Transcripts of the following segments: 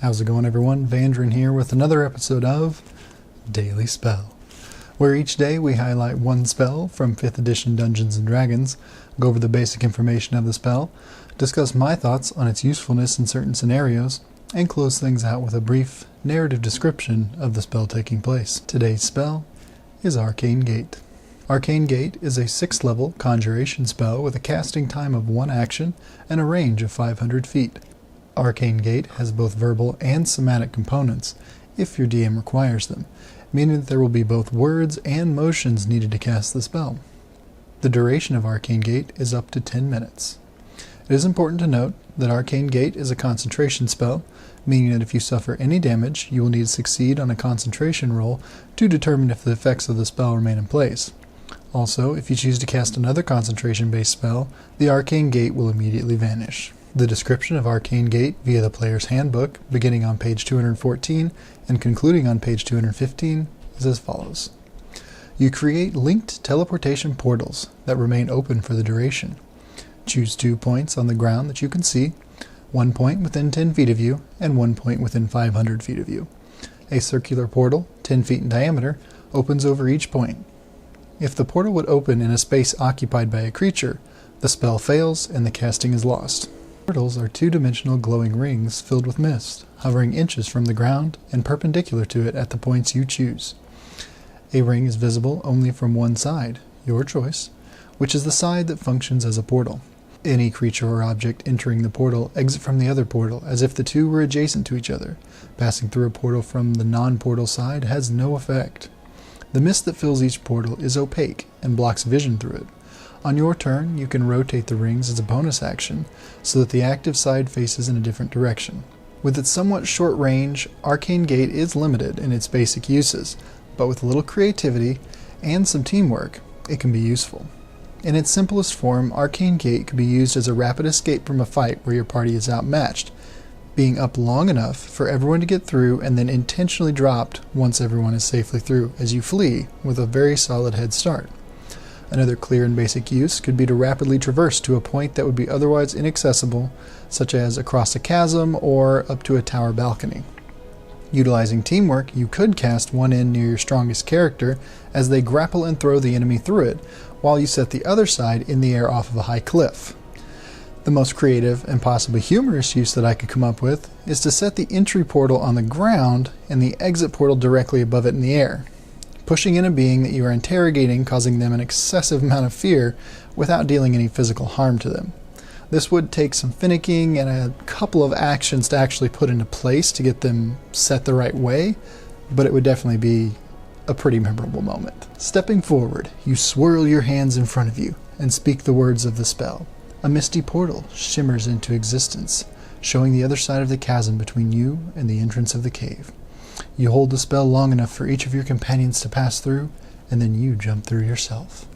How's it going, everyone? Vandrin here with another episode of Daily Spell, where each day we highlight one spell from 5th edition Dungeons & Dragons, go over the basic information of the spell, discuss my thoughts on its usefulness in certain scenarios, and close things out with a brief narrative description of the spell taking place. Today's spell is Arcane Gate. Arcane Gate is a 6th level conjuration spell with a casting time of 1 action and a range of 500 feet. Arcane Gate has both verbal and somatic components, if your DM requires them, meaning that there will be both words and motions needed to cast the spell. The duration of Arcane Gate is up to 10 minutes. It is important to note that Arcane Gate is a concentration spell, meaning that if you suffer any damage, you will need to succeed on a concentration roll to determine if the effects of the spell remain in place. Also, if you choose to cast another concentration-based spell, the Arcane Gate will immediately vanish. The description of Arcane Gate via the player's handbook, beginning on page 214 and concluding on page 215, is as follows. You create linked teleportation portals that remain open for the duration. Choose 2 points on the ground that you can see, 1 point within 10 feet of you, and 1 point within 500 feet of you. A circular portal, 10 feet in diameter, opens over each point. If the portal would open in a space occupied by a creature, the spell fails and the casting is lost. Portals are 2-dimensional glowing rings filled with mist, hovering inches from the ground and perpendicular to it at the points you choose. A ring is visible only from one side, your choice, which is the side that functions as a portal. Any creature or object entering the portal exit from the other portal as if the two were adjacent to each other. Passing through a portal from the non-portal side has no effect. The mist that fills each portal is opaque and blocks vision through it. On your turn, you can rotate the rings as a bonus action, so that the active side faces in a different direction. With its somewhat short range, Arcane Gate is limited in its basic uses, but with a little creativity and some teamwork, it can be useful. In its simplest form, Arcane Gate can be used as a rapid escape from a fight where your party is outmatched, being up long enough for everyone to get through and then intentionally dropped once everyone is safely through as you flee with a very solid head start. Another clear and basic use could be to rapidly traverse to a point that would be otherwise inaccessible, such as across a chasm or up to a tower balcony. Utilizing teamwork, you could cast one end near your strongest character as they grapple and throw the enemy through it, while you set the other side in the air off of a high cliff. The most creative and possibly humorous use that I could come up with is to set the entry portal on the ground and the exit portal directly above it in the air, pushing in a being that you are interrogating, causing them an excessive amount of fear without dealing any physical harm to them. This would take some finicking and a couple of actions to actually put into place to get them set the right way, but it would definitely be a pretty memorable moment. Stepping forward, you swirl your hands in front of you and speak the words of the spell. A misty portal shimmers into existence, showing the other side of the chasm between you and the entrance of the cave. You hold the spell long enough for each of your companions to pass through, and then you jump through yourself.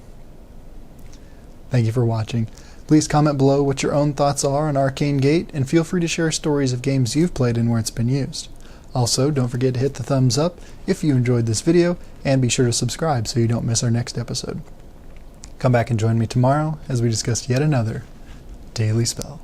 Thank you for watching. Please comment below what your own thoughts are on Arcane Gate, and feel free to share stories of games you've played and where it's been used. Also, don't forget to hit the thumbs up if you enjoyed this video, and be sure to subscribe so you don't miss our next episode. Come back and join me tomorrow as we discuss yet another Daily Spell.